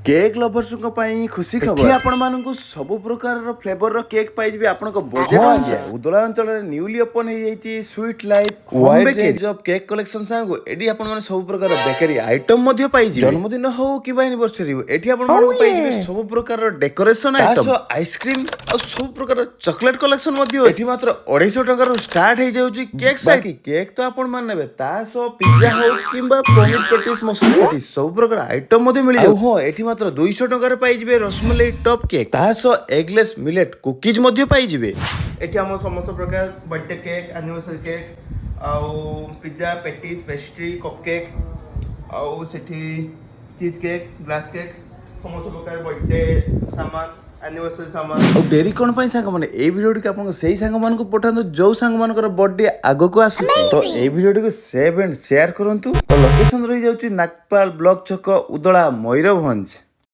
Cake लभर्सଙ୍କ ପାଇଁ खुशी खबर आपण मानकु सब प्रकार रो फ्लेवर रो केक पाइबे आपनको बजेट अनुसार उदला अंचल रे न्यूली ओपन हे जाईची sweet life wide range of cake collection सांगो एडी आपण माने सब प्रकार रो बेकरी आइटम मध्ये पाइबे जन्मदिन हो कि एनिवर्सरी हो एठी आपण मानकु पाइबे सब प्रकार रो डेकोरेशन आइटम आइसक्रीम और सब प्रकार रो चॉकलेट कलेक्शन मध्ये एठी मात्र 250 टका रो स्टार्ट हे जाउची केक साइड केक तो आपण मान नेबे तासो पिज्जा हो किबा पनीर पेटिस मशरूम पेटिस सब प्रकार आइटम मध्ये मिली जाउ हो एठी मात्र 200 टका पाइबे रसमलाई टॉप केक तासो एगलेस मिलेट कुकीज मध्ये पाइबे एठी हम समस्त प्रकार बर्थडे केक एनिवर्सरी केक आउ pizza patties pastry cup cake आउ सेठी चीज केक ग्लास केक समस्त प्रकार बर्थडे सामान एनिवर्सरी सामान और डेरी कोन पई सांग माने ए वीडियो के आपन सही सांग मान को पठांतो जो सांग मान कर बर्थडे आगो को आसु तो ए वीडियो को सेव एंड शेयर करंतु तो लोकेशन रही जाउची नागपाल ब्लॉक छक उदला मयूरभंज।